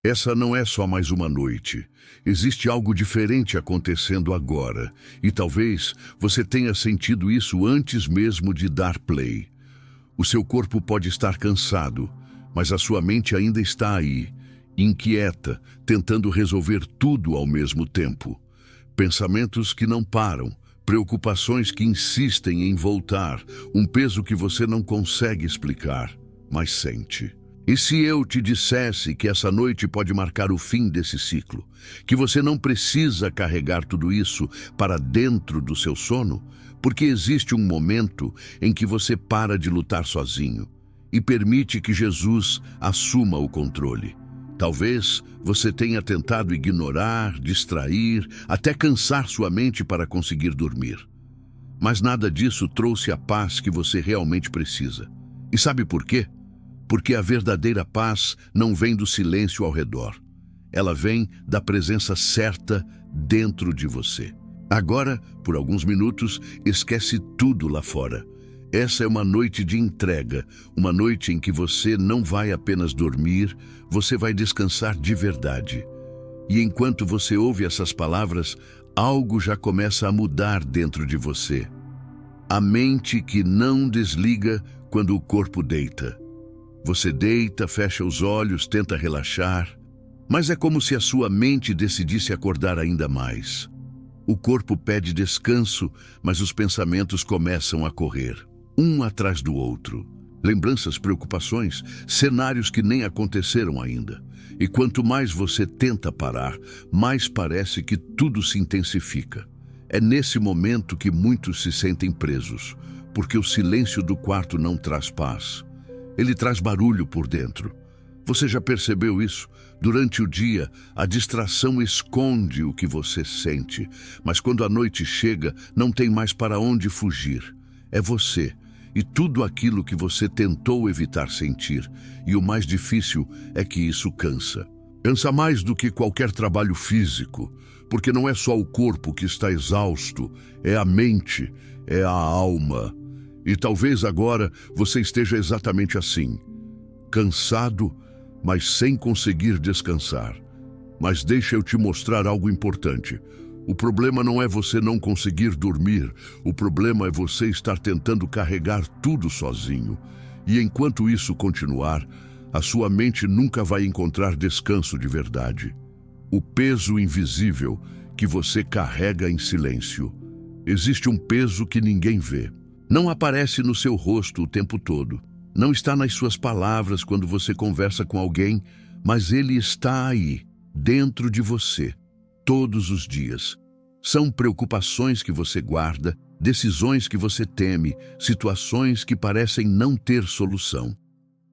Essa não é só mais uma noite. Existe algo diferente acontecendo agora, e talvez você tenha sentido isso antes mesmo de dar play. O seu corpo pode estar cansado, mas a sua mente ainda está aí, inquieta, tentando resolver tudo ao mesmo tempo. Pensamentos que não param, preocupações que insistem em voltar, um peso que você não consegue explicar, mas sente. E se eu te dissesse que essa noite pode marcar o fim desse ciclo, que você não precisa carregar tudo isso para dentro do seu sono, porque existe um momento em que você para de lutar sozinho e permite que Jesus assuma o controle. Talvez você tenha tentado ignorar, distrair, até cansar sua mente para conseguir dormir. Mas nada disso trouxe a paz que você realmente precisa. E sabe por quê? Porque a verdadeira paz não vem do silêncio ao redor. Ela vem da presença certa dentro de você. Agora, por alguns minutos, esquece tudo lá fora. Essa é uma noite de entrega, uma noite em que você não vai apenas dormir, você vai descansar de verdade. E enquanto você ouve essas palavras, algo já começa a mudar dentro de você. A mente que não desliga quando o corpo deita. Você deita, fecha os olhos, tenta relaxar, mas é como se a sua mente decidisse acordar ainda mais. O corpo pede descanso, mas os pensamentos começam a correr, um atrás do outro. Lembranças, preocupações, cenários que nem aconteceram ainda. E quanto mais você tenta parar, mais parece que tudo se intensifica. É nesse momento que muitos se sentem presos, porque o silêncio do quarto não traz paz. Ele traz barulho por dentro. Você já percebeu isso? Durante o dia, a distração esconde o que você sente, mas quando a noite chega, não tem mais para onde fugir. É você e tudo aquilo que você tentou evitar sentir. E o mais difícil é que isso cansa. Cansa mais do que qualquer trabalho físico, porque não é só o corpo que está exausto, é a mente, é a alma. E talvez agora você esteja exatamente assim, cansado, mas sem conseguir descansar. Mas deixa eu te mostrar algo importante. O problema não é você não conseguir dormir, o problema é você estar tentando carregar tudo sozinho. E enquanto isso continuar, a sua mente nunca vai encontrar descanso de verdade. O peso invisível que você carrega em silêncio. Existe um peso que ninguém vê. Não aparece no seu rosto o tempo todo. Não está nas suas palavras quando você conversa com alguém, mas ele está aí, dentro de você, todos os dias. São preocupações que você guarda, decisões que você teme, situações que parecem não ter solução.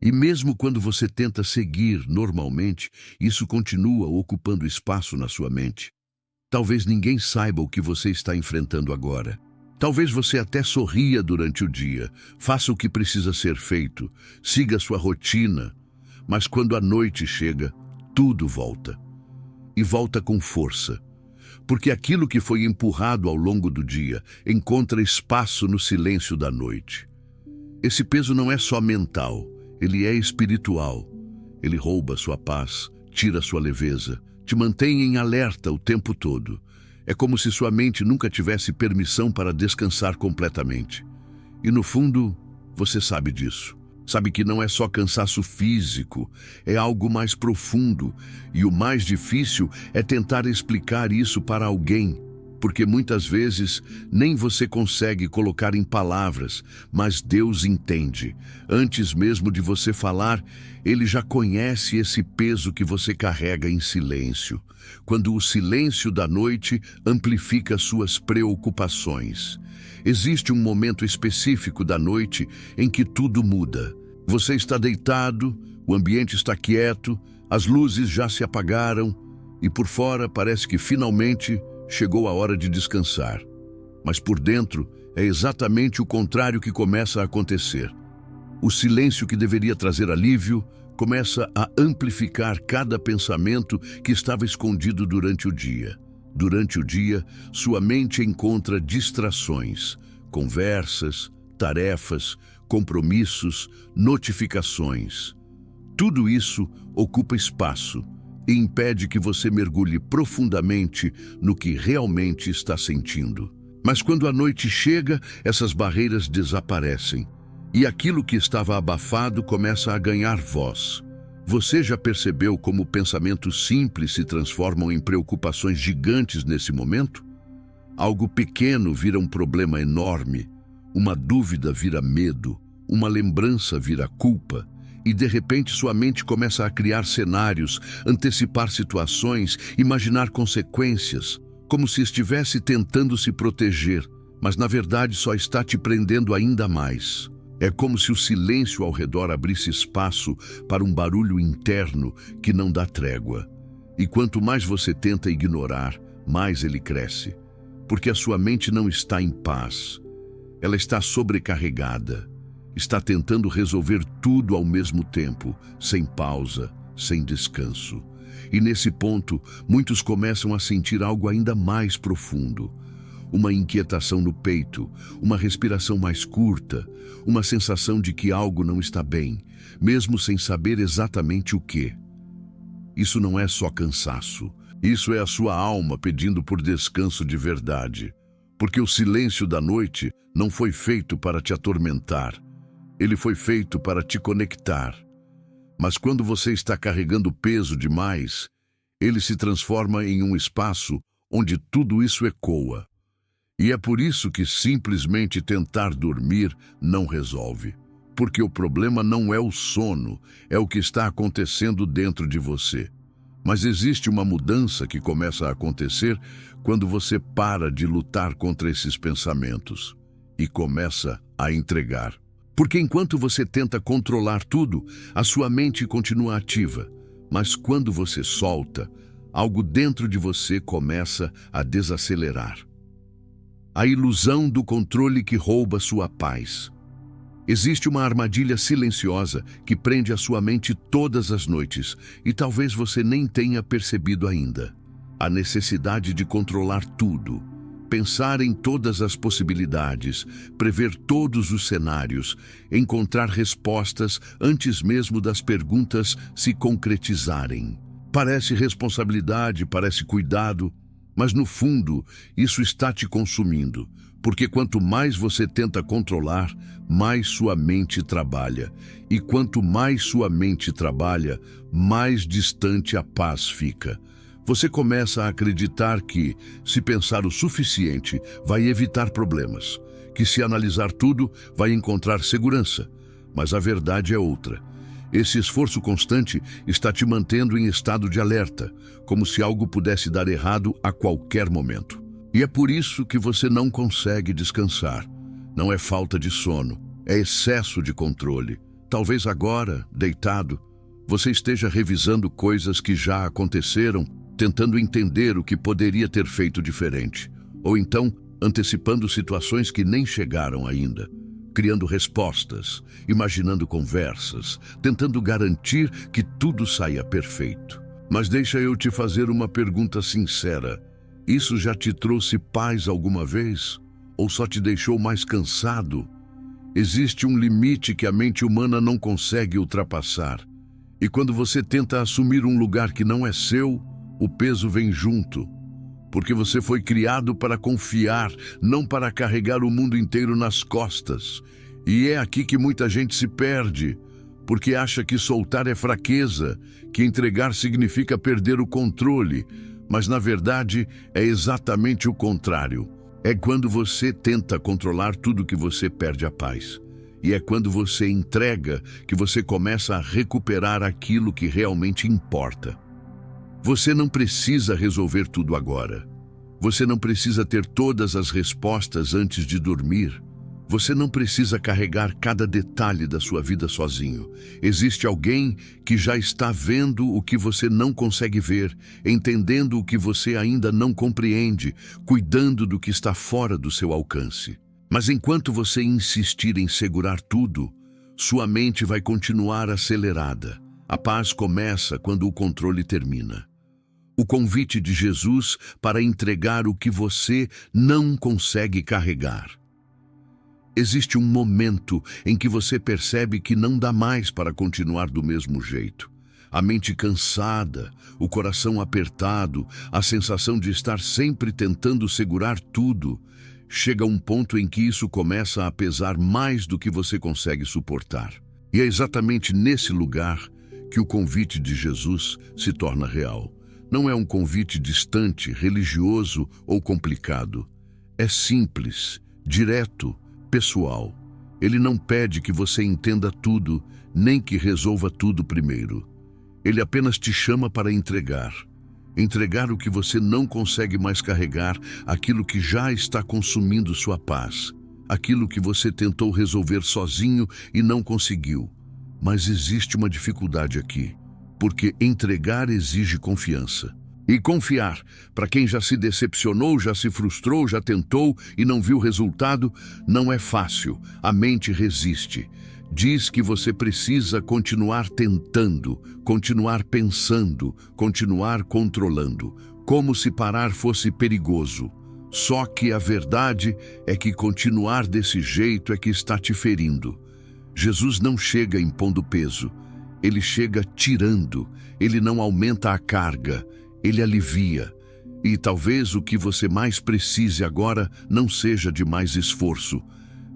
E mesmo quando você tenta seguir normalmente, isso continua ocupando espaço na sua mente. Talvez ninguém saiba o que você está enfrentando agora. Talvez você até sorria durante o dia, faça o que precisa ser feito, siga sua rotina, mas quando a noite chega, tudo volta. E volta com força, porque aquilo que foi empurrado ao longo do dia encontra espaço no silêncio da noite. Esse peso não é só mental, ele é espiritual. Ele rouba sua paz, tira sua leveza, te mantém em alerta o tempo todo. É como se sua mente nunca tivesse permissão para descansar completamente. E no fundo, você sabe disso. Sabe que não é só cansaço físico, é algo mais profundo. E o mais difícil é tentar explicar isso para alguém, porque muitas vezes nem você consegue colocar em palavras, mas Deus entende. Antes mesmo de você falar, Ele já conhece esse peso que você carrega em silêncio, quando o silêncio da noite amplifica suas preocupações. Existe um momento específico da noite em que tudo muda. Você está deitado, o ambiente está quieto, as luzes já se apagaram e por fora parece que finalmente chegou a hora de descansar. Mas por dentro é exatamente o contrário que começa a acontecer. O silêncio que deveria trazer alívio começa a amplificar cada pensamento que estava escondido durante o dia. Durante o dia, sua mente encontra distrações, conversas, tarefas, compromissos, notificações. Tudo isso ocupa espaço, e impede que você mergulhe profundamente no que realmente está sentindo. Mas quando a noite chega, essas barreiras desaparecem e aquilo que estava abafado começa a ganhar voz. Você já percebeu como pensamentos simples se transformam em preocupações gigantes nesse momento? Algo pequeno vira um problema enorme, uma dúvida vira medo, uma lembrança vira culpa, e de repente sua mente começa a criar cenários, antecipar situações, imaginar consequências, como se estivesse tentando se proteger, mas na verdade só está te prendendo ainda mais. É como se o silêncio ao redor abrisse espaço para um barulho interno que não dá trégua. E quanto mais você tenta ignorar, mais ele cresce. Porque a sua mente não está em paz. Ela está sobrecarregada. Está tentando resolver tudo ao mesmo tempo, sem pausa, sem descanso. E nesse ponto, muitos começam a sentir algo ainda mais profundo. Uma inquietação no peito, uma respiração mais curta, uma sensação de que algo não está bem, mesmo sem saber exatamente o que. Isso não é só cansaço, isso é a sua alma pedindo por descanso de verdade. Porque o silêncio da noite não foi feito para te atormentar, ele foi feito para te conectar. Mas quando você está carregando peso demais, ele se transforma em um espaço onde tudo isso ecoa. E é por isso que simplesmente tentar dormir não resolve. Porque o problema não é o sono, é o que está acontecendo dentro de você. Mas existe uma mudança que começa a acontecer quando você para de lutar contra esses pensamentos e começa a entregar. Porque enquanto você tenta controlar tudo, a sua mente continua ativa. Mas quando você solta, algo dentro de você começa a desacelerar. A ilusão do controle que rouba sua paz. Existe uma armadilha silenciosa que prende a sua mente todas as noites e talvez você nem tenha percebido ainda. A necessidade de controlar tudo, pensar em todas as possibilidades, prever todos os cenários, encontrar respostas antes mesmo das perguntas se concretizarem. Parece responsabilidade, parece cuidado, mas no fundo, isso está te consumindo, porque quanto mais você tenta controlar, mais sua mente trabalha. E quanto mais sua mente trabalha, mais distante a paz fica. Você começa a acreditar que, se pensar o suficiente, vai evitar problemas, que se analisar tudo, vai encontrar segurança. Mas a verdade é outra. Esse esforço constante está te mantendo em estado de alerta, como se algo pudesse dar errado a qualquer momento. E é por isso que você não consegue descansar. Não é falta de sono, é excesso de controle. Talvez agora, deitado, você esteja revisando coisas que já aconteceram, tentando entender o que poderia ter feito diferente. Ou então, antecipando situações que nem chegaram ainda. Criando respostas, imaginando conversas, tentando garantir que tudo saia perfeito. Mas deixa eu te fazer uma pergunta sincera. Isso já te trouxe paz alguma vez? Ou só te deixou mais cansado? Existe um limite que a mente humana não consegue ultrapassar. E quando você tenta assumir um lugar que não é seu, o peso vem junto. Porque você foi criado para confiar, não para carregar o mundo inteiro nas costas. E é aqui que muita gente se perde, porque acha que soltar é fraqueza, que entregar significa perder o controle. Mas na verdade é exatamente o contrário. É quando você tenta controlar tudo que você perde a paz. E é quando você entrega que você começa a recuperar aquilo que realmente importa. Você não precisa resolver tudo agora. Você não precisa ter todas as respostas antes de dormir. Você não precisa carregar cada detalhe da sua vida sozinho. Existe alguém que já está vendo o que você não consegue ver, entendendo o que você ainda não compreende, cuidando do que está fora do seu alcance. Mas enquanto você insistir em segurar tudo, sua mente vai continuar acelerada. A paz começa quando o controle termina. O convite de Jesus para entregar o que você não consegue carregar. Existe um momento em que você percebe que não dá mais para continuar do mesmo jeito. a mente cansada, o coração apertado, a sensação de estar sempre tentando segurar tudo. Chega um ponto em que isso começa a pesar mais do que você consegue suportar. E é exatamente nesse lugar que o convite de Jesus se torna real. Não é um convite distante, religioso ou complicado. É simples, direto, pessoal. Ele não pede que você entenda tudo, nem que resolva tudo primeiro. Ele apenas te chama para entregar. Entregar o que você não consegue mais carregar, aquilo que já está consumindo sua paz, aquilo que você tentou resolver sozinho e não conseguiu. Mas existe uma dificuldade aqui, porque entregar exige confiança. E confiar, para quem já se decepcionou, já se frustrou, já tentou e não viu resultado, não é fácil. A mente resiste. Diz que você precisa continuar tentando, continuar pensando, continuar controlando, como se parar fosse perigoso. Só que a verdade é que continuar desse jeito é que está te ferindo. Jesus não chega impondo peso, ele chega tirando, ele não aumenta a carga, ele alivia. E talvez o que você mais precise agora não seja de mais esforço,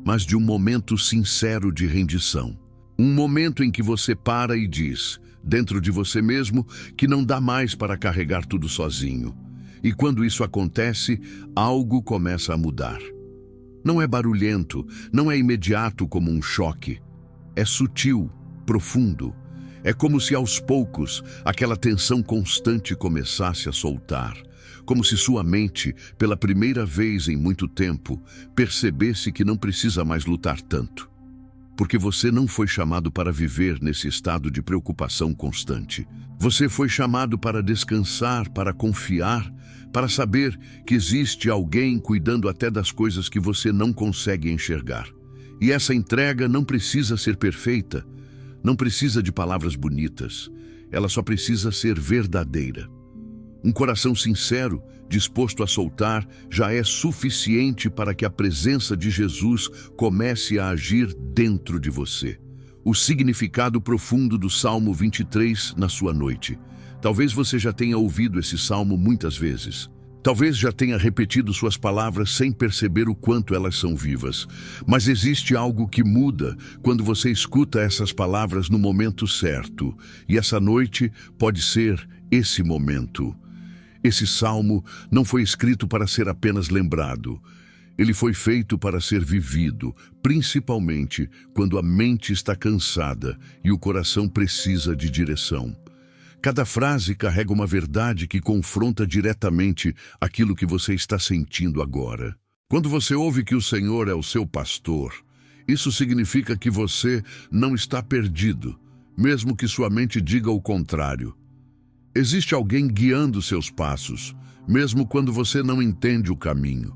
mas de um momento sincero de rendição. Um momento em que você para e diz, dentro de você mesmo, que não dá mais para carregar tudo sozinho. E quando isso acontece, algo começa a mudar. Não é barulhento, não é imediato como um choque. É sutil, profundo. É como se aos poucos aquela tensão constante começasse a soltar. Como se sua mente, pela primeira vez em muito tempo, percebesse que não precisa mais lutar tanto. Porque você não foi chamado para viver nesse estado de preocupação constante. Você foi chamado para descansar, para confiar, para saber que existe alguém cuidando até das coisas que você não consegue enxergar. E essa entrega não precisa ser perfeita, não precisa de palavras bonitas, ela só precisa ser verdadeira. Um coração sincero, disposto a soltar, já é suficiente para que a presença de Jesus comece a agir dentro de você. O significado profundo do Salmo 23 na sua noite. Talvez você já tenha ouvido esse salmo muitas vezes. Talvez já tenha repetido suas palavras sem perceber o quanto elas são vivas. Mas existe algo que muda quando você escuta essas palavras no momento certo. E essa noite pode ser esse momento. Esse salmo não foi escrito para ser apenas lembrado. Ele foi feito para ser vivido, principalmente quando a mente está cansada e o coração precisa de direção. Cada frase carrega uma verdade que confronta diretamente aquilo que você está sentindo agora. Quando você ouve que o Senhor é o seu pastor, isso significa que você não está perdido, mesmo que sua mente diga o contrário. Existe alguém guiando seus passos, mesmo quando você não entende o caminho.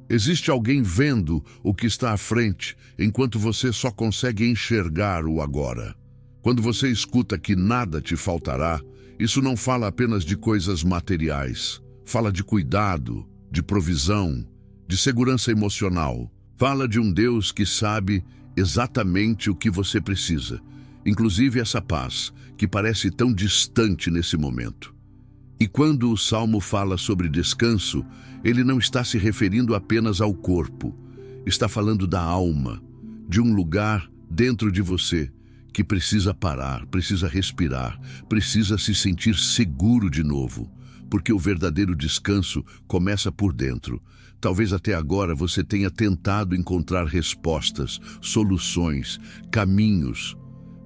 Existe alguém vendo o que está à frente, enquanto você só consegue enxergar o agora. Quando você escuta que nada te faltará, isso não fala apenas de coisas materiais. Fala de cuidado, de provisão, de segurança emocional. Fala de um Deus que sabe exatamente o que você precisa. Inclusive essa paz, que parece tão distante nesse momento. E quando o Salmo fala sobre descanso, ele não está se referindo apenas ao corpo. Está falando da alma, de um lugar dentro de você que precisa parar, precisa respirar, precisa se sentir seguro de novo. Porque o verdadeiro descanso começa por dentro. Talvez até agora você tenha tentado encontrar respostas, soluções, caminhos.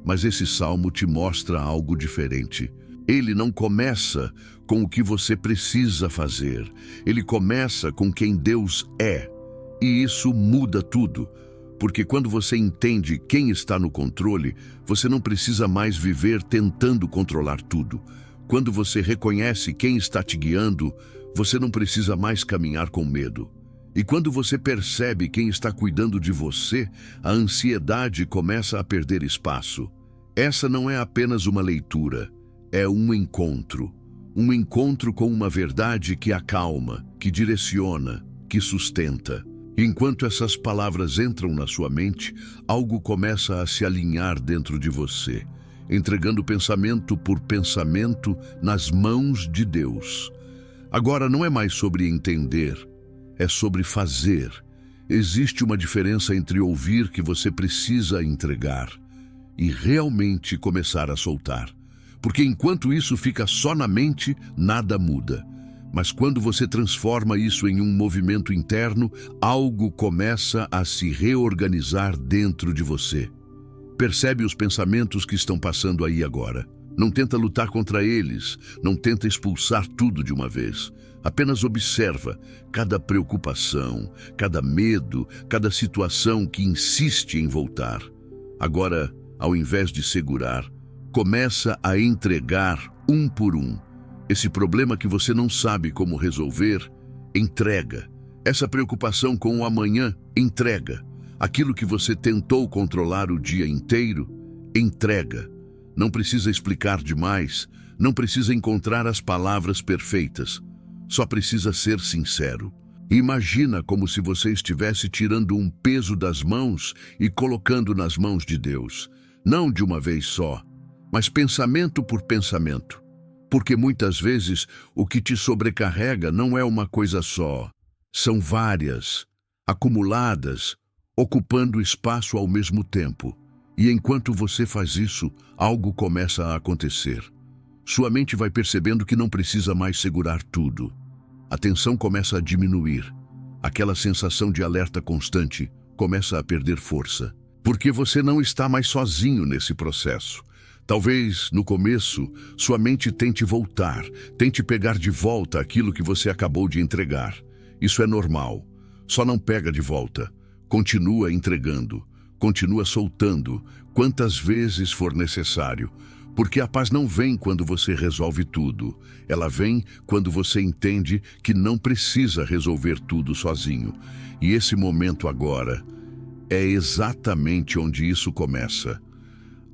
Mas esse salmo te mostra algo diferente. Ele não começa com o que você precisa fazer. Ele começa com quem Deus é. E isso muda tudo. Porque quando você entende quem está no controle, você não precisa mais viver tentando controlar tudo. Quando você reconhece quem está te guiando, você não precisa mais caminhar com medo. E quando você percebe quem está cuidando de você, a ansiedade começa a perder espaço. Essa não é apenas uma leitura, é um encontro. Um encontro com uma verdade que acalma, que direciona, que sustenta. Enquanto essas palavras entram na sua mente, algo começa a se alinhar dentro de você. entregando pensamento por pensamento nas mãos de Deus. Agora não é mais sobre entender, é sobre fazer. Existe uma diferença entre ouvir que você precisa entregar e realmente começar a soltar. Porque enquanto isso fica só na mente, nada muda. Mas quando você transforma isso em um movimento interno, algo começa a se reorganizar dentro de você. Percebe os pensamentos que estão passando aí agora. Não tenta lutar contra eles, não tenta expulsar tudo de uma vez. Apenas observa cada preocupação, cada medo, cada situação que insiste em voltar. Agora, ao invés de segurar, começa a entregar um por um. Esse problema que você não sabe como resolver, entrega. Essa preocupação com o amanhã, entrega. Aquilo que você tentou controlar o dia inteiro, entrega. Não precisa explicar demais, não precisa encontrar as palavras perfeitas. Só precisa ser sincero. Imagina como se você estivesse tirando um peso das mãos e colocando nas mãos de Deus. Não de uma vez só, mas pensamento por pensamento. Porque muitas vezes o que te sobrecarrega não é uma coisa só. São várias, acumuladas, ocupando espaço ao mesmo tempo. E enquanto você faz isso, algo começa a acontecer. Sua mente vai percebendo que não precisa mais segurar tudo. A tensão começa a diminuir. Aquela sensação de alerta constante começa a perder força. Porque você não está mais sozinho nesse processo. Talvez, no começo, sua mente tente voltar, tente pegar de volta aquilo que você acabou de entregar. Isso é normal. Só não pega de volta. Continua entregando. Continua soltando quantas vezes for necessário. Porque a paz não vem quando você resolve tudo. Ela vem quando você entende que não precisa resolver tudo sozinho. E esse momento agora é exatamente onde isso começa.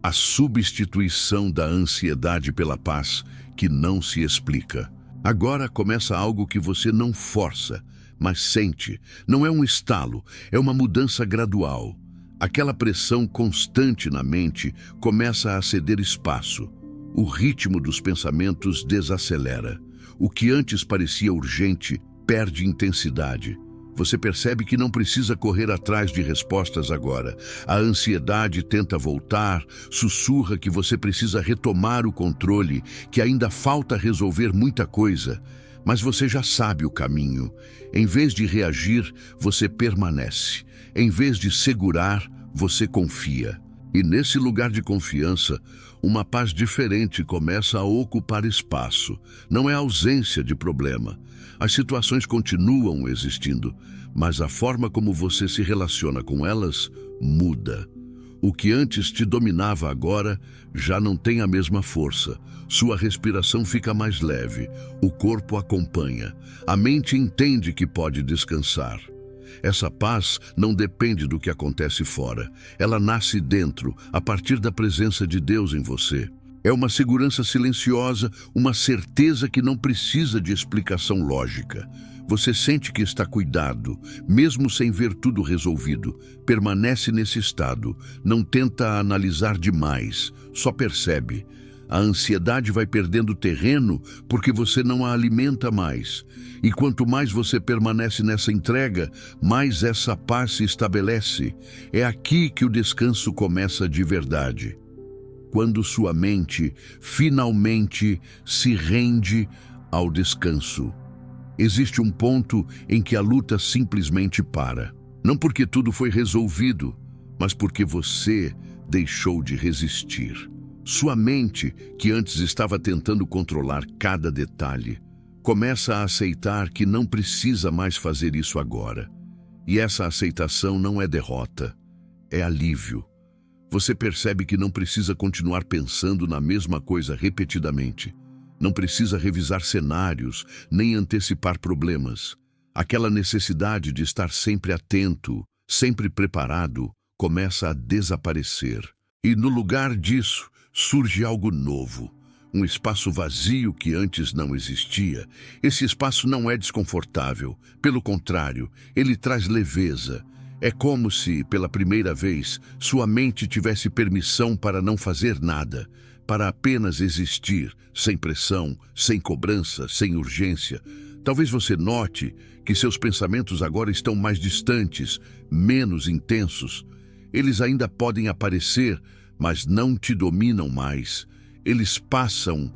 A substituição da ansiedade pela paz que não se explica. Agora começa algo que você não força, mas sente. Não é um estalo, é uma mudança gradual. Aquela pressão constante na mente começa a ceder espaço. O ritmo dos pensamentos desacelera. O que antes parecia urgente perde intensidade. Você percebe que não precisa correr atrás de respostas agora. A ansiedade tenta voltar, sussurra que você precisa retomar o controle, que ainda falta resolver muita coisa. Mas você já sabe o caminho. Em vez de reagir, você permanece. Em vez de segurar, você confia. E nesse lugar de confiança, uma paz diferente começa a ocupar espaço. Não é ausência de problema. As situações continuam existindo, mas a forma como você se relaciona com elas muda. O que antes te dominava agora já não tem a mesma força. Sua respiração fica mais leve, o corpo acompanha, a mente entende que pode descansar. Essa paz não depende do que acontece fora. Ela nasce dentro, a partir da presença de Deus em você. É uma segurança silenciosa, uma certeza que não precisa de explicação lógica. Você sente que está cuidado, mesmo sem ver tudo resolvido. Permanece nesse estado, não tenta analisar demais, só percebe. A ansiedade vai perdendo terreno porque você não a alimenta mais. E quanto mais você permanece nessa entrega, mais essa paz se estabelece. É aqui que o descanso começa de verdade. Quando sua mente finalmente se rende ao descanso. Existe um ponto em que a luta simplesmente para. Não porque tudo foi resolvido, mas porque você deixou de resistir. Sua mente, que antes estava tentando controlar cada detalhe, começa a aceitar que não precisa mais fazer isso agora. E essa aceitação não é derrota, é alívio. Você percebe que não precisa continuar pensando na mesma coisa repetidamente. Não precisa revisar cenários, nem antecipar problemas. Aquela necessidade de estar sempre atento, sempre preparado, começa a desaparecer. E no lugar disso, surge algo novo. Um espaço vazio que antes não existia. Esse espaço não é desconfortável. Pelo contrário, ele traz leveza. É como se, pela primeira vez, sua mente tivesse permissão para não fazer nada, para apenas existir, sem pressão, sem cobrança, sem urgência. Talvez você note que seus pensamentos agora estão mais distantes, menos intensos. Eles ainda podem aparecer, mas não te dominam mais. Eles passam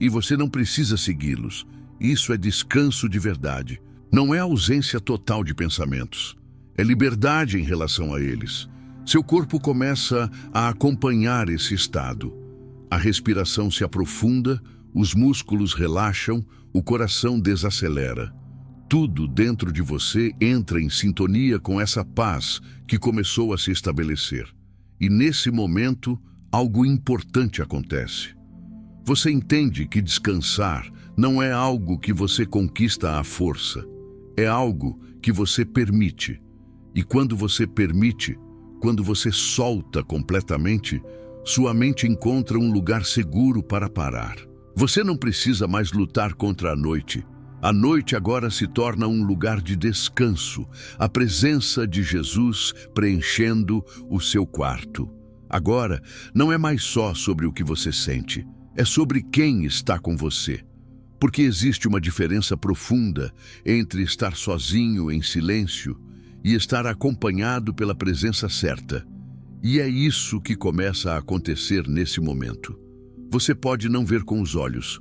e você não precisa segui-los. Isso é descanso de verdade. Não é ausência total de pensamentos. É liberdade em relação a eles. Seu corpo começa a acompanhar esse estado. A respiração se aprofunda, os músculos relaxam, o coração desacelera. Tudo dentro de você entra em sintonia com essa paz que começou a se estabelecer. E nesse momento, algo importante acontece. Você entende que descansar não é algo que você conquista à força. É algo que você permite. E quando você permite, quando você solta completamente, sua mente encontra um lugar seguro para parar. Você não precisa mais lutar contra a noite. A noite agora se torna um lugar de descanso, a presença de Jesus preenchendo o seu quarto. Agora, não é mais só sobre o que você sente, é sobre quem está com você. Porque existe uma diferença profunda entre estar sozinho em silêncio e estar acompanhado pela presença certa. E é isso que começa a acontecer nesse momento. Você pode não ver com os olhos,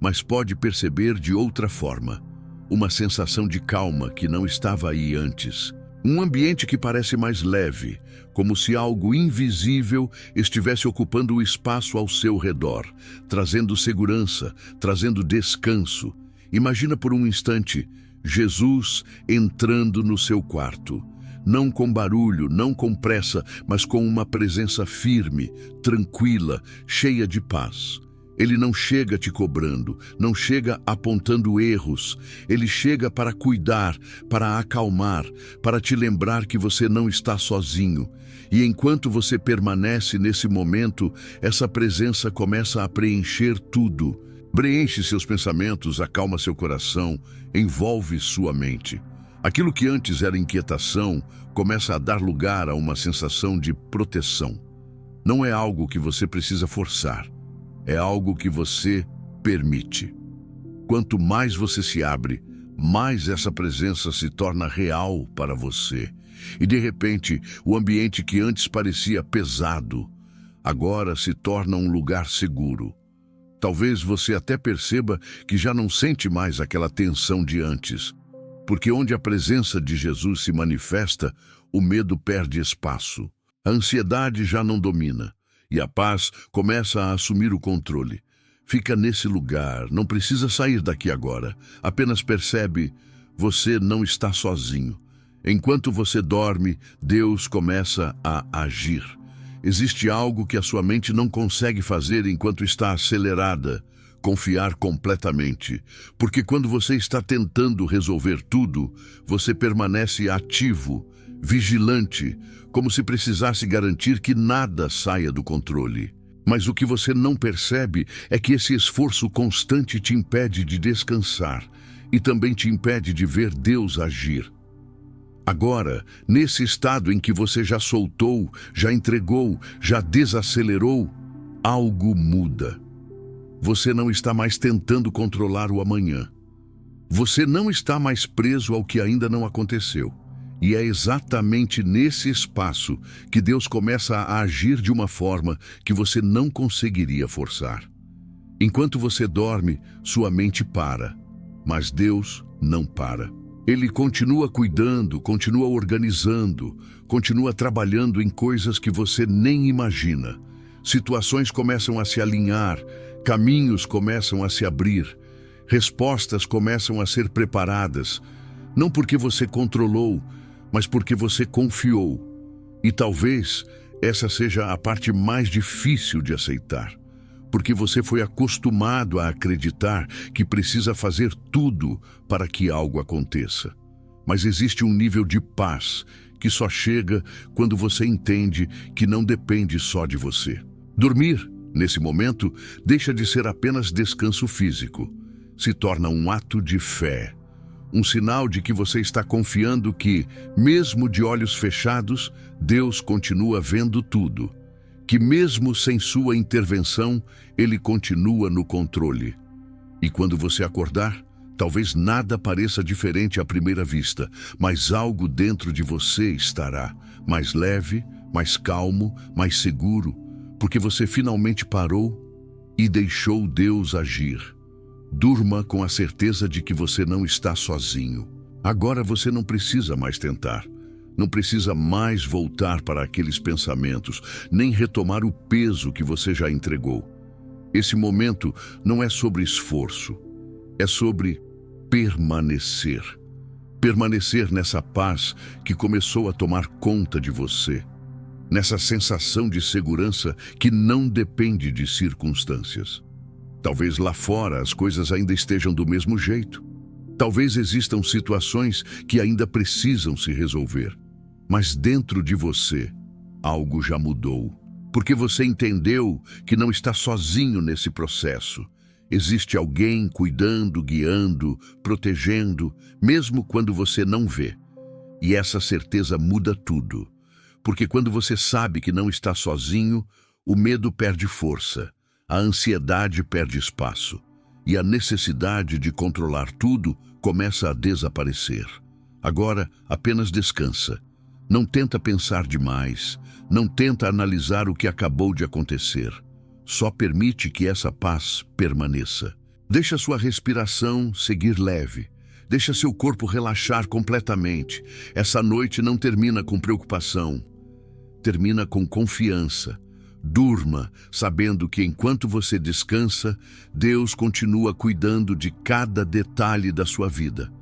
mas pode perceber de outra forma. Uma sensação de calma que não estava aí antes. Um ambiente que parece mais leve, como se algo invisível estivesse ocupando o espaço ao seu redor, trazendo segurança, trazendo descanso. Imagina por um instante Jesus entrando no seu quarto. Não com barulho, não com pressa, mas com uma presença firme, tranquila, cheia de paz. Ele não chega te cobrando, não chega apontando erros. Ele chega para cuidar, para acalmar, para te lembrar que você não está sozinho. E enquanto você permanece nesse momento, essa presença começa a preencher tudo. Preenche seus pensamentos, acalma seu coração, envolve sua mente. Aquilo que antes era inquietação começa a dar lugar a uma sensação de proteção. Não é algo que você precisa forçar. É algo que você permite. Quanto mais você se abre, mais essa presença se torna real para você. E de repente, o ambiente que antes parecia pesado, agora se torna um lugar seguro. Talvez você até perceba que já não sente mais aquela tensão de antes. Porque onde a presença de Jesus se manifesta, o medo perde espaço. A ansiedade já não domina. E a paz começa a assumir o controle. Fica nesse lugar, não precisa sair daqui agora. Apenas percebe, você não está sozinho. Enquanto você dorme, Deus começa a agir. Existe algo que a sua mente não consegue fazer enquanto está acelerada. Confiar completamente. Porque quando você está tentando resolver tudo, você permanece ativo, vigilante, como se precisasse garantir que nada saia do controle. Mas o que você não percebe é que esse esforço constante te impede de descansar e também te impede de ver Deus agir. Agora, nesse estado em que você já soltou, já entregou, já desacelerou, algo muda. Você não está mais tentando controlar o amanhã. Você não está mais preso ao que ainda não aconteceu. E é exatamente nesse espaço que Deus começa a agir de uma forma que você não conseguiria forçar. Enquanto você dorme, sua mente para, mas Deus não para. Ele continua cuidando, continua organizando, continua trabalhando em coisas que você nem imagina. Situações começam a se alinhar, caminhos começam a se abrir, respostas começam a ser preparadas, não porque você controlou, mas porque você confiou. E talvez essa seja a parte mais difícil de aceitar, porque você foi acostumado a acreditar que precisa fazer tudo para que algo aconteça. Mas existe um nível de paz que só chega quando você entende que não depende só de você. Dormir, nesse momento, deixa de ser apenas descanso físico. Se torna um ato de fé. Um sinal de que você está confiando que, mesmo de olhos fechados, Deus continua vendo tudo. Que mesmo sem sua intervenção, Ele continua no controle. E quando você acordar, talvez nada pareça diferente à primeira vista, mas algo dentro de você estará mais leve, mais calmo, mais seguro, porque você finalmente parou e deixou Deus agir. Durma com a certeza de que você não está sozinho. Agora você não precisa mais tentar. Não precisa mais voltar para aqueles pensamentos, nem retomar o peso que você já entregou. Esse momento não é sobre esforço, é sobre permanecer. Permanecer nessa paz que começou a tomar conta de você. Nessa sensação de segurança que não depende de circunstâncias. Talvez lá fora as coisas ainda estejam do mesmo jeito. Talvez existam situações que ainda precisam se resolver. Mas dentro de você, algo já mudou. Porque você entendeu que não está sozinho nesse processo. Existe alguém cuidando, guiando, protegendo, mesmo quando você não vê. E essa certeza muda tudo. Porque quando você sabe que não está sozinho, o medo perde força, a ansiedade perde espaço e a necessidade de controlar tudo começa a desaparecer. Agora, apenas descansa. Não tenta pensar demais, não tenta analisar o que acabou de acontecer. Só permite que essa paz permaneça. Deixa sua respiração seguir leve. Deixa seu corpo relaxar completamente. Essa noite não termina com preocupação. Termina com confiança. Durma, sabendo que enquanto você descansa, Deus continua cuidando de cada detalhe da sua vida.